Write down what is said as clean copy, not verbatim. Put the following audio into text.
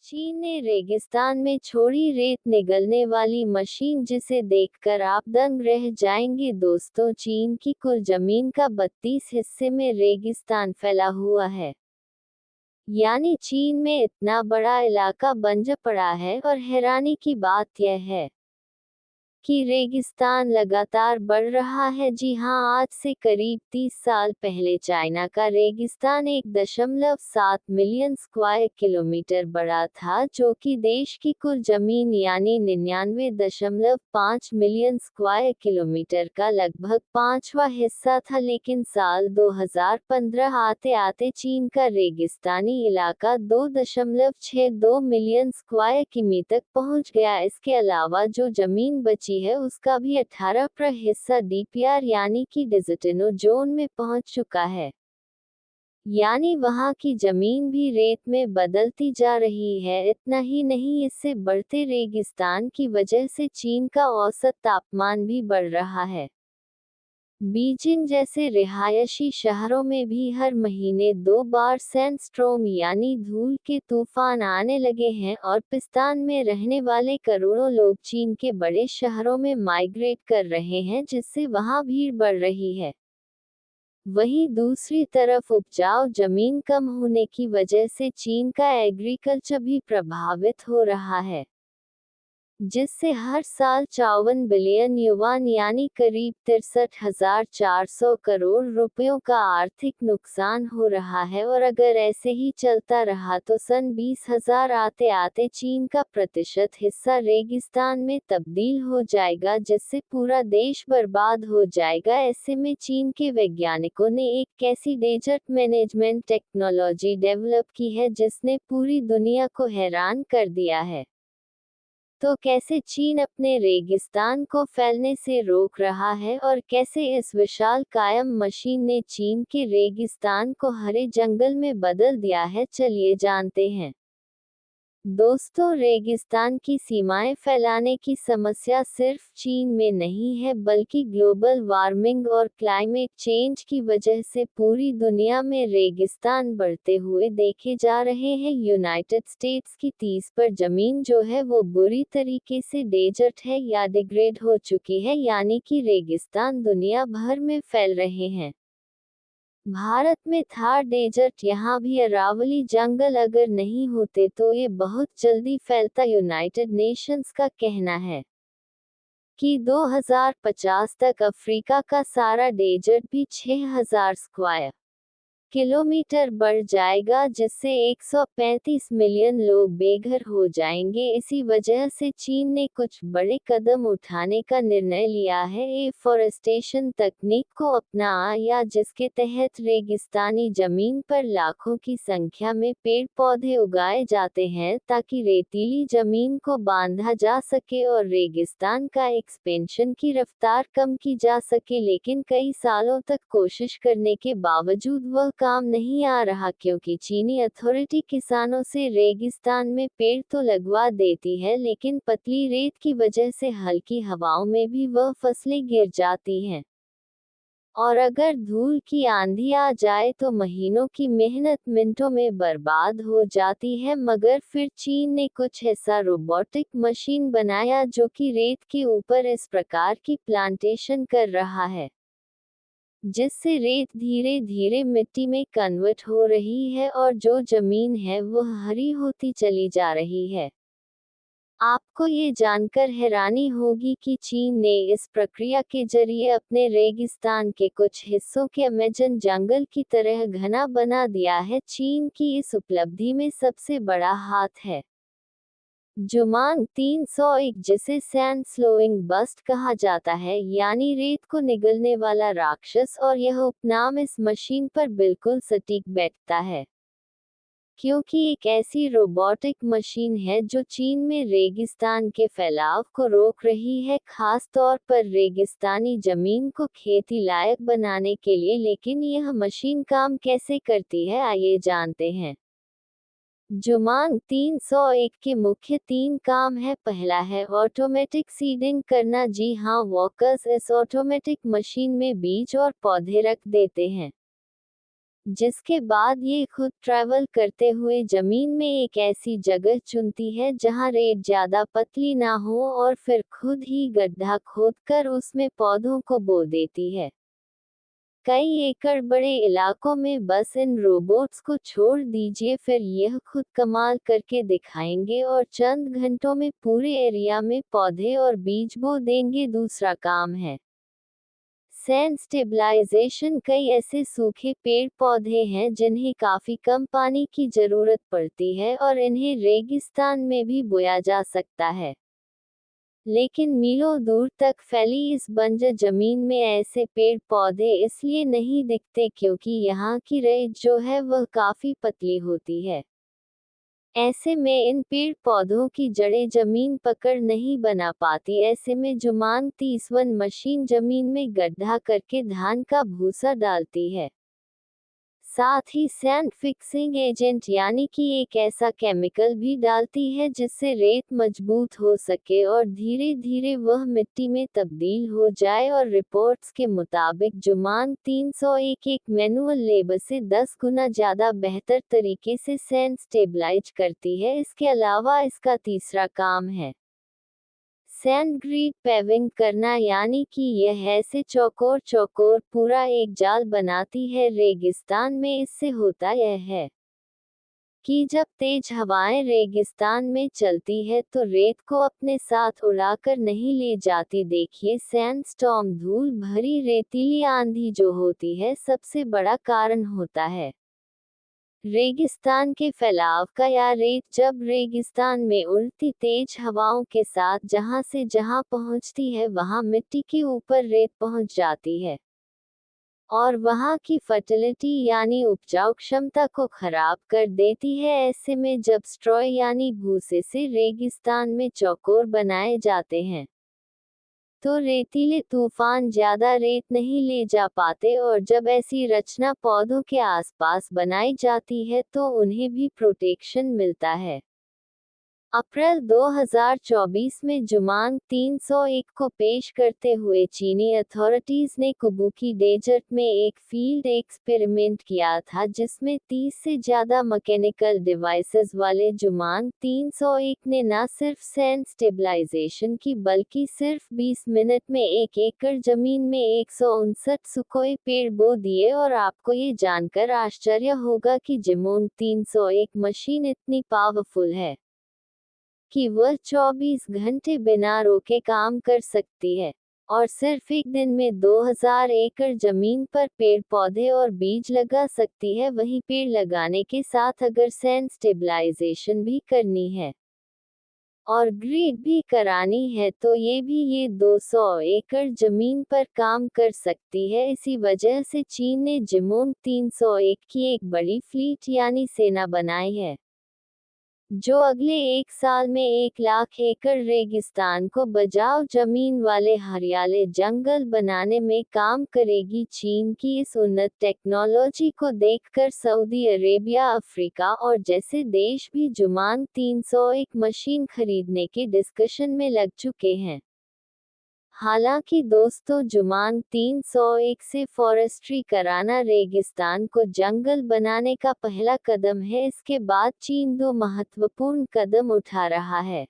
चीन ने रेगिस्तान में छोड़ी रेत निगलने वाली मशीन जिसे देखकर आप दंग रह जाएंगे। दोस्तों, चीन की कुल जमीन का 32 हिस्से में रेगिस्तान फैला हुआ है। यानी चीन में इतना बड़ा इलाका बंजर पड़ा है। और हैरानी की बात यह है कि रेगिस्तान लगातार बढ़ रहा है। जी हां, आज से करीब 30 साल पहले चाइना का रेगिस्तान 1.7 मिलियन स्क्वायर किलोमीटर बड़ा था, जो कि देश की कुल जमीन यानी 99.5 मिलियन स्क्वायर किलोमीटर का लगभग पांचवा हिस्सा था। लेकिन साल 2015 आते आते चीन का रेगिस्तानी इलाका 2.62 मिलियन स्क्वायर किमी तक पहुंच गया। इसके अलावा जो जमीन बची है उसका भी 18% हिस्सा डीपीआर यानी कि डिजिटल जोन में पहुंच चुका है। यानी वहां की जमीन भी रेत में बदलती जा रही है। इतना ही नहीं, इससे बढ़ते रेगिस्तान की वजह से चीन का औसत तापमान भी बढ़ रहा है। बीजिंग जैसे रिहायशी शहरों में भी हर महीने 2 बार सैंडस्टॉर्म यानी धूल के तूफान आने लगे हैं। और पाकिस्तान में रहने वाले करोड़ों लोग चीन के बड़े शहरों में माइग्रेट कर रहे हैं, जिससे वहां भीड़ बढ़ रही है। वहीं दूसरी तरफ उपजाऊ जमीन कम होने की वजह से चीन का एग्रीकल्चर भी प्रभावित हो रहा है, जिससे हर साल 54 बिलियन युआन यानी करीब 63,400 करोड़ रुपयों का आर्थिक नुकसान हो रहा है। और अगर ऐसे ही चलता रहा तो सन 20,000 आते आते चीन का प्रतिशत हिस्सा रेगिस्तान में तब्दील हो जाएगा, जिससे पूरा देश बर्बाद हो जाएगा। ऐसे में चीन के वैज्ञानिकों ने एक ऐसी डेजर्ट मैनेजमेंट टेक्नोलॉजी डेवलप की है जिसने पूरी दुनिया को हैरान कर दिया है। तो कैसे चीन अपने रेगिस्तान को फैलने से रोक रहा है और कैसे इस विशाल कायम मशीन ने चीन के रेगिस्तान को हरे जंगल में बदल दिया है, चलिए जानते हैं। दोस्तों, रेगिस्तान की सीमाएं फैलाने की समस्या सिर्फ चीन में नहीं है, बल्कि ग्लोबल वार्मिंग और क्लाइमेट चेंज की वजह से पूरी दुनिया में रेगिस्तान बढ़ते हुए देखे जा रहे हैं। यूनाइटेड स्टेट्स की 30 पर जमीन जो है वो बुरी तरीके से डेजर्ट है या डिग्रेड हो चुकी है, यानी कि रेगिस्तान दुनिया भर में फैल रहे हैं। भारत में थार डेजर्ट, यहाँ भी अरावली जंगल अगर नहीं होते तो ये बहुत जल्दी फैलता। यूनाइटेड नेशंस का कहना है कि 2050 तक अफ्रीका का सारा डेजर्ट भी 6,000 स्क्वायर किलोमीटर बढ़ जाएगा, जिससे 135 मिलियन लोग बेघर हो जाएंगे। इसी वजह से चीन ने कुछ बड़े कदम उठाने का निर्णय लिया है। एफॉरेस्टेशन तकनीक को अपनाया, जिसके तहत रेगिस्तानी जमीन पर लाखों की संख्या में पेड़ पौधे उगाए जाते हैं ताकि रेतीली जमीन को बांधा जा सके और रेगिस्तान का एक्सपेंशन की रफ्तार कम की जा सके। लेकिन कई सालों तक कोशिश करने के बावजूद वह काम नहीं आ रहा, क्योंकि चीनी अथॉरिटी किसानों से रेगिस्तान में पेड़ तो लगवा देती है, लेकिन पतली रेत की वजह से हल्की हवाओं में भी वह फसलें गिर जाती हैं। और अगर धूल की आंधी आ जाए तो महीनों की मेहनत मिनटों में बर्बाद हो जाती है। मगर फिर चीन ने कुछ ऐसा रोबोटिक मशीन बनाया जो कि रेत के ऊपर इस प्रकार की प्लांटेशन कर रहा है, जिससे रेत धीरे धीरे मिट्टी में कन्वर्ट हो रही है और जो जमीन है वह हरी होती चली जा रही है। आपको ये जानकर हैरानी होगी कि चीन ने इस प्रक्रिया के जरिए अपने रेगिस्तान के कुछ हिस्सों के अमेजन जंगल की तरह घना बना दिया है। चीन की इस उपलब्धि में सबसे बड़ा हाथ है जुमांग 301, जिसे सैंड स्लोइंग बस्ट कहा जाता है, यानी रेत को निगलने वाला राक्षस। और यह उपनाम इस मशीन पर बिल्कुल सटीक बैठता है, क्योंकि एक ऐसी रोबोटिक मशीन है जो चीन में रेगिस्तान के फैलाव को रोक रही है, खास तौर पर रेगिस्तानी जमीन को खेती लायक बनाने के लिए। लेकिन यह मशीन काम कैसे करती है, आइए जानते हैं। जुमांग 301 के मुख्य 3 काम है। पहला है ऑटोमेटिक सीडिंग करना। जी हाँ, वर्कर्स इस ऑटोमेटिक मशीन में बीज और पौधे रख देते हैं। जिसके बाद ये खुद ट्रैवल करते हुए जमीन में एक ऐसी जगह चुनती है जहां रेत ज्यादा पतली ना हो और फिर खुद ही गड्ढा खोदकर उसमें पौधों को बो देती है। कई एकड़ बड़े इलाकों में बस इन रोबोट्स को छोड़ दीजिए, फिर यह खुद कमाल करके दिखाएंगे और चंद घंटों में पूरे एरिया में पौधे और बीज बो देंगे। दूसरा काम है सैंड स्टेबलाइजेशन। कई ऐसे सूखे पेड़ पौधे हैं जिन्हें काफी कम पानी की जरूरत पड़ती है और इन्हें रेगिस्तान में भी बोया जा सकता है। लेकिन मीलों दूर तक फैली इस बंजर जमीन में ऐसे पेड़ पौधे इसलिए नहीं दिखते क्योंकि यहाँ की रेत जो है वह काफी पतली होती है। ऐसे में इन पेड़ पौधों की जड़ें जमीन पकड़ नहीं बना पाती। ऐसे में जुमांग 30 मशीन जमीन में गड्ढा करके धान का भूसा डालती है। साथ ही सैंड फिक्सिंग एजेंट यानी कि एक ऐसा केमिकल भी डालती है जिससे रेत मजबूत हो सके और धीरे धीरे वह मिट्टी में तब्दील हो जाए। और रिपोर्ट्स के मुताबिक जुमांग 301 एक मैनुअल लेबर से 10 गुना ज्यादा बेहतर तरीके से सैंड स्टेबलाइज करती है। इसके अलावा इसका तीसरा काम है सैंड ग्रीड पेविंग करना, यानी कि यह ऐसे चौकोर चौकोर पूरा एक जाल बनाती है। रेगिस्तान में इससे होता यह है कि जब तेज हवाएं रेगिस्तान में चलती है तो रेत को अपने साथ उड़ाकर नहीं ले जाती। देखिए सैंड स्टॉर्म, धूल भरी रेतीली आंधी जो होती है सबसे बड़ा कारण होता है रेगिस्तान के फैलाव का। या रेत जब रेगिस्तान में उड़ती तेज हवाओं के साथ जहां से जहां पहुंचती है वहां मिट्टी के ऊपर रेत पहुंच जाती है और वहां की फर्टिलिटी यानी उपजाऊ क्षमता को खराब कर देती है। ऐसे में जब स्ट्रॉ यानी भूसे से रेगिस्तान में चौकोर बनाए जाते हैं तो रेतीले तूफान ज्यादा रेत नहीं ले जा पाते और जब ऐसी रचना पौधों के आसपास बनाई जाती है तो उन्हें भी प्रोटेक्शन मिलता है। अप्रैल 2024 में जुमांग 301 को पेश करते हुए चीनी अथॉरिटीज ने कुबुकी डेजर्ट में एक फील्ड एक्सपेरिमेंट किया था जिसमें 30 से ज्यादा मैकेनिकल डिवाइसेस वाले जुमांग 301 ने न सिर्फ सैंड स्टेबलाइजेशन की बल्कि सिर्फ 20 मिनट में 1 एकड़ जमीन में 159 सुकोए पेड़ बो दिए। और आपको ये जानकर आश्चर्य होगा कि जुमांग 301 मशीन इतनी पावरफुल है कि वह 24 घंटे बिना रोके काम कर सकती है और सिर्फ एक दिन में 2000 एकड़ जमीन पर पेड़ पौधे और बीज लगा सकती है। वहीं पेड़ लगाने के साथ अगर सैंड स्टेबलाइजेशन भी करनी है और ग्रीड भी करानी है तो ये 200 एकड़ जमीन पर काम कर सकती है। इसी वजह से चीन ने जुमांग 301 की एक बड़ी फ्लीट यानी सेना बनाई है जो अगले 1 साल में 1 लाख एकड़ रेगिस्तान को बचाव जमीन वाले हरियाले जंगल बनाने में काम करेगी। चीन की इस उन्नत टेक्नोलॉजी को देखकर सऊदी अरेबिया, अफ्रीका और जैसे देश भी जुमांग 301 मशीन खरीदने के डिस्कशन में लग चुके हैं। हालांकि दोस्तों, जुमांग 301 से फॉरेस्ट्री कराना रेगिस्तान को जंगल बनाने का पहला कदम है। इसके बाद चीन 2 महत्वपूर्ण कदम उठा रहा है।